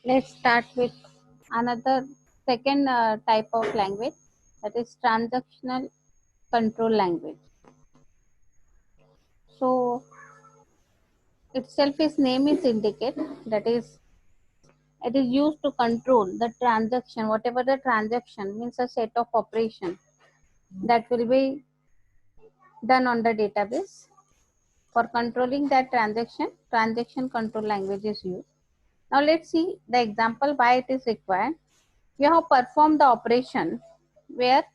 Let's start with another second type of language, that is transactional control language. So itself its name is indicate, that is it is used to control the transaction, whatever the transaction means a set of operation that will be done on the database. For controlling that transaction control language is used. Now let's see the example why it is required. We have performed the operation where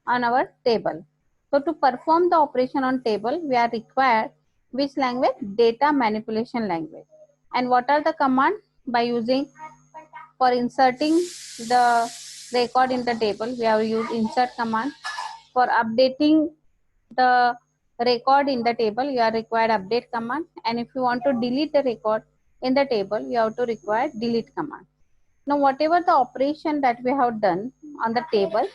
on our table. So to perform the operation on table, we are required which language? Data manipulation language. And what are the command? By using, for inserting the record in the table, we have used insert command. For updating the record in the table, you are required update command. And if you want to delete the record in the table, you have to require delete command. Now whatever the operation that we have done on the table,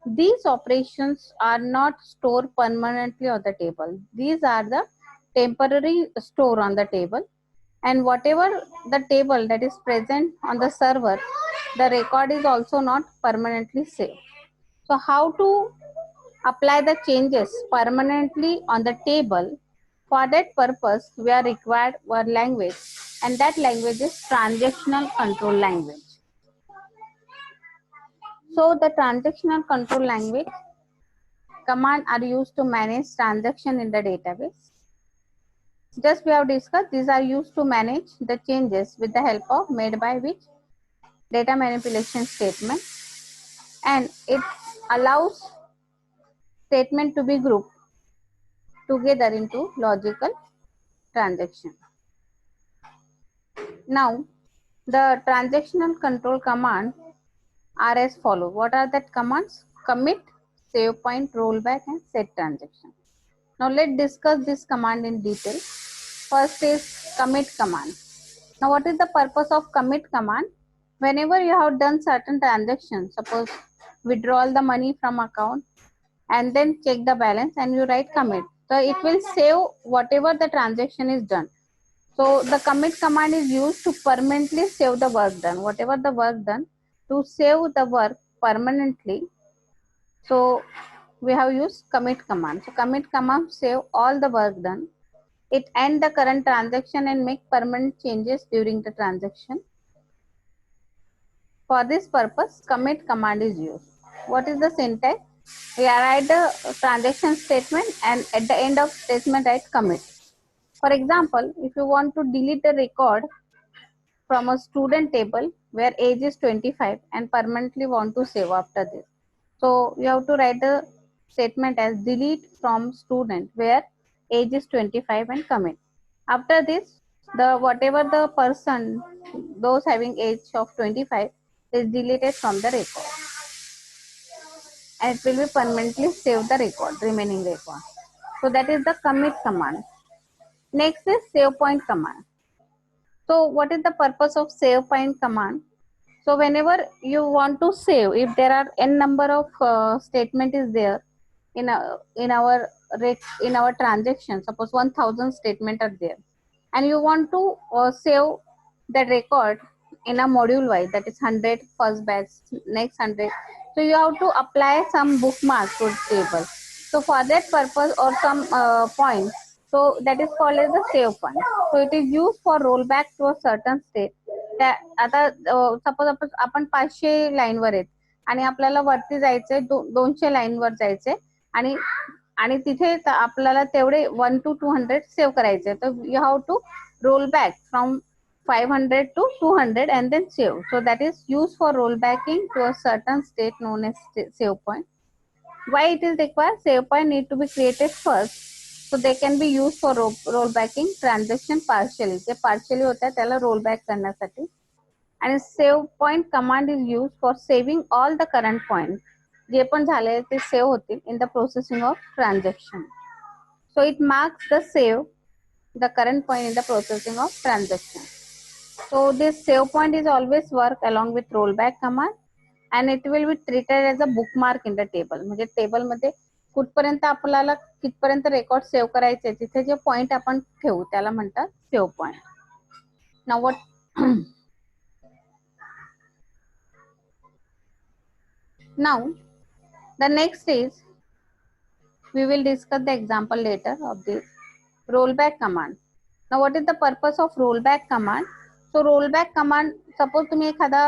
these operations are not stored permanently on the table. These are the temporary store on the table, and whatever the table that is present on the server, the record is also not permanently saved. So how to apply the changes permanently on the table? For that purpose, we are required one language, and that language is transactional control language. So the transactional control language command are used to manage transaction in the database. Just we have discussed, these are used to manage the changes with the help of made by which data manipulation statement, and it allows statement to be grouped together into logical transaction. Now the transactional control command are as follow. What are that commands? Commit, save point, rollback, and set transaction. Now let's discuss this command in detail. First is commit command. Now what is the purpose of commit command? Whenever you have done certain transactions, suppose withdraw the money from account and then check the balance and you write commit. So it will save whatever the transaction is done. So the commit command is used to permanently save the work done. Whatever the work done, to save the work permanently. So we have used commit command. So commit command save all the work done. It end the current transaction and make permanent changes during the transaction. For this purpose, commit command is used. What is the syntax? We write the transaction statement and at the end of statement write commit. For example, if you want to delete the record from a student table where age is 25 and permanently want to save after this. So you have to write the statement as delete from student where age is 25 and commit. After this, the whatever the person, those having age of 25 is deleted from the record, and it will be permanently save the record, remaining record. So that is the commit command. Next is save point command. So what is the purpose of save point command? So whenever you want to save, if there are n number of statement is there in our transaction, suppose 1000 statement are there, and you want to save the record in a module wise, that is 100 first batch, next 100. So you have to apply some bookmark to the table. So for that purpose or some point, so that is called as a save point. So it is used for rollback to a certain state. त्या आता suppose आपण 500 line वर आहेत आणि आपल्याला वरती जायचंय 200 line वर जायचंय आणि आणि तिथे आपल्याला तेवढे 1 to 200 सेव्ह करायचे. तर you have to roll back from 500 to 200 and then save. So that is used for rollbacking to a certain state known as save point. Why it is required? Save point need to be created first, so they can be used for rollbacking transaction partially. J partially होता है त्याला rollback करण्यासाठी. And save point command is used for saving all the current points. जे पण झाले ते save होतील in the processing of transaction. So it marks the save the current point in the processing of transaction. So this save point is always work along with rollback command, and it will be treated as a bookmark in the table. म्हणजे table मध्ये कुठपर्यंत आपल्याला कितपर्यंत record save करायचे तिथे जे point आपण ठेवू त्याला म्हणतात save point. Now what Now the next is we will discuss the example later of the rollback command. Now what is the purpose of rollback command? So rollback command, suppose तुम्ही एखादा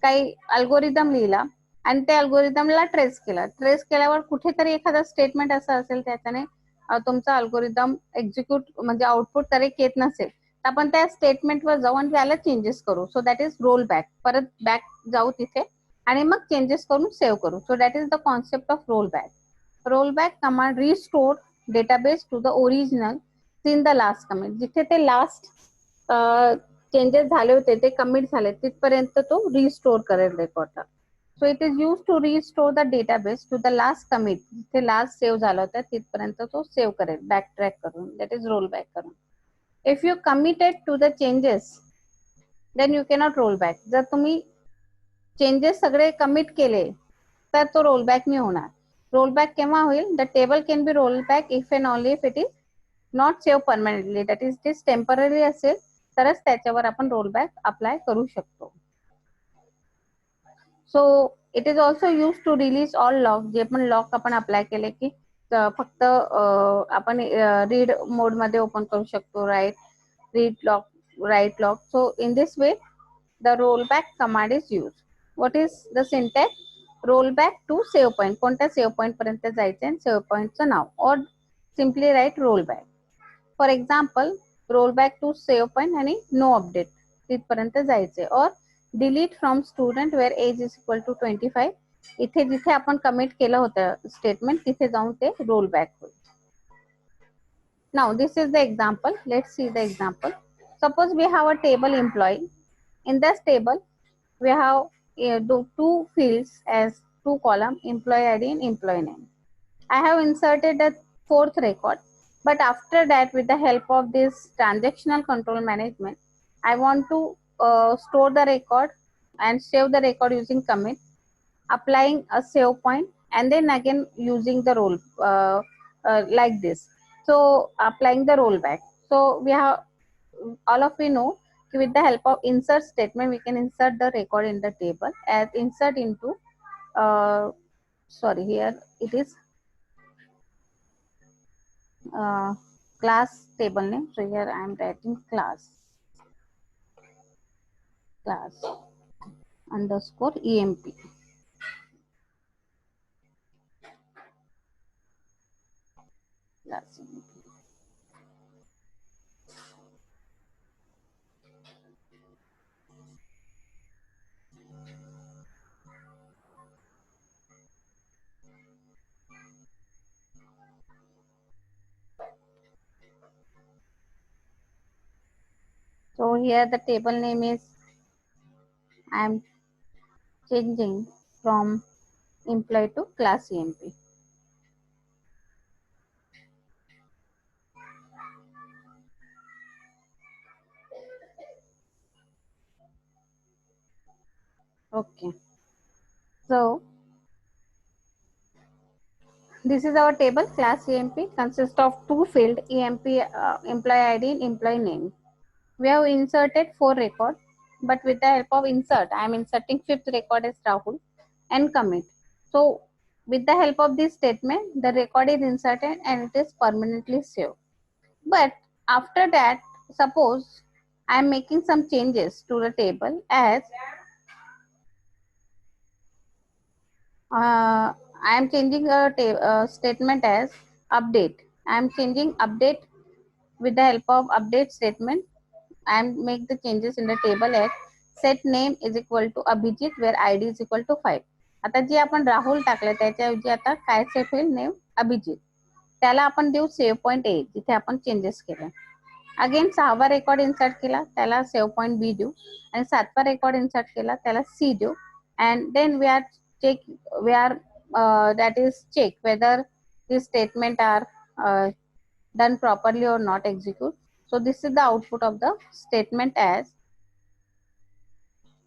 काही algorithm लिहिला आणि त्या अल्गोरिदमला trace केल्यावर कुठेतरी एखादा statement असं असेल त्याच्याने तुमचा अल्गोरिदम एक्झिक्यूट म्हणजे आउटपुट करेक्ट येत नसेल तर आपण त्या स्टेटमेंटवर जाऊ आणि त्याला चेंजेस करू. So that is roll back. परत बॅक जाऊ तिथे आणि मग चेंजेस करून सेव्ह करू. So that is the concept of roll back. Roll back command restore database to the original in the last commit. जिथे ते लास्ट चेंजेस झाले होते ते कमिट झाले तिथपर्यंत तो रिस्टोर करेल रेकॉर्डला. So it is use to restore the database to the last commit. जिथे लास्ट सेव्ह झालं होतं तिथपर्यंत तो सेव्ह करेल बॅक ट्रॅक करून. दॅट इज रोल बॅक करून. If you committed to the changes then you cannot roll back. जर तुम्ही चेंजेस सगळे कमिट केले तर तो रोल बॅक नाही होणार. रोल बॅक केव्हा होईल? The table can be roll back if and only if it is not save permanently. That is it is temporary असेल तरच त्याच्यावर आपण रोल बॅक अप्लाय करू शकतो. So it is also use to release all lock. जे पण lock आपण apply केले की फक्त आपण रीड मोड मध्ये ओपन करू शकतो. Read lock, write lock. So in this way the roll back command is use. What is the syntax? Roll back to save point. कोणत्या सेव्ह पॉईंट पर्यंत जायचं आणि सेव्ह पॉईंटचं नाव. और simply write roll back. For example roll back to save point आणि no update तिथपर्यंत जायचे. और delete from student where age is equal to 25. इथे जिथे आपण कमिट केलं होतं स्टेटमेंट तिथे जाऊन ते रोल बॅक होईल. Now this is the example. Let's see the example. Suppose we have a table employee. In this table we have two fields as two column, employee ID and employee name. I have inserted a fourth record, but after that with the help of this transactional control management I want to store the record and save the record using commit, applying a save point and then again using the roll like this. So applying the rollback. So we have all of we know with the help of insert statement we can insert the record in the table as insert into sorry, here it is class table name. So here I am writing class underscore emp. Class emp. So here the table name is I am changing from employee to class emp. Okay. So this is our table. Class emp consists of two fields, emp employee ID and employee name. We have inserted 4 records, but with the help of insert, I am inserting 5th record as Rahul and commit. So with the help of this statement, the record is inserted and it is permanently saved. But after that, suppose I am making some changes to the table as I am changing a statement as update. I am changing update with the help of update statement. I am make the changes in the table as set name is equal to Abhijit where ID is equal to 5. आता जे आपण राहुल टाकलं त्याच्याऐवजी आता काय set होईल name Abhijit. त्याला आपण देऊ सेव्ह पॉईंट ए जिथे आपण चेंजेस केले. अगेन 6वा रेकॉर्ड इन्सर्ट केला त्याला सेव्ह पॉईंट बी देऊ आणि 7वा रेकॉर्ड इन्सर्ट केला त्याला सी देऊ and then we are that is check whether these statement are done properly or not execute. So this is the output of the statement as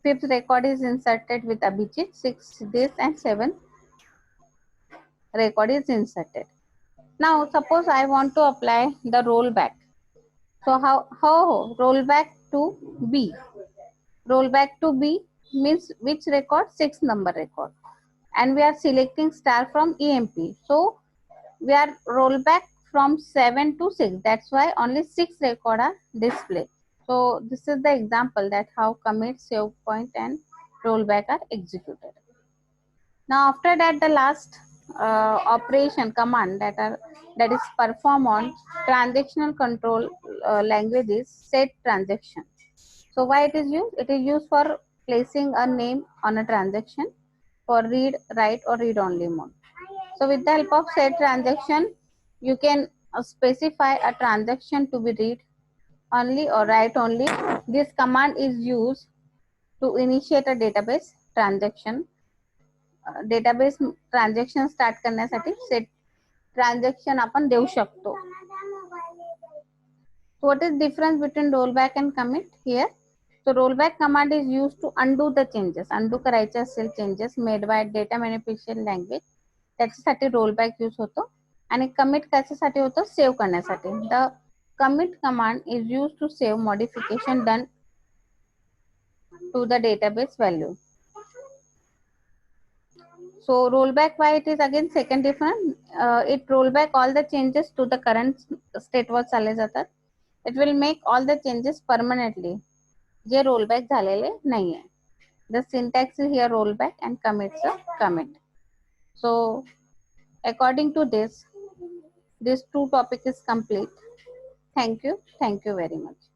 5th record is inserted with Abhijit, 6 this and 7 record is inserted. Now suppose I want to apply the rollback. So how rollback to B? Rollback to B. means which record? 6 number record, and we are selecting star from EMP. So we are rollback from 7 to 6. That's why only 6 record are displayed. So this is the example that how commit, save point, and rollback are executed. Now after that, the last operation command that is performed on transactional control language is set transaction. So why it is used? It is used for placing a name on a transaction for read, write, or read only mode. So with the help of set transaction, you can specify a transaction to be read only or write only. This command is used to initiate a database transaction. Database transaction start करण्यासाठी set transaction आपण देऊ शकतो. What is difference between rollback and commit here? So rollback command is used to undo the changes. Undo करायचे असेल changes made by data manipulation language, त्याच्यासाठी rollback use होतो. आणि commit कशासाठी होतो? सेव्ह करण्यासाठी. The commit command is used to save modification done to the database value. So rollback, why it is again second different? It roll back all the changes to the current state वर चालले जातात. It will make all the changes permanently. J rollback झालेले नाहीये. The syntax is here rollback and commits a commit. So according to this two topic is complete. Thank you very much.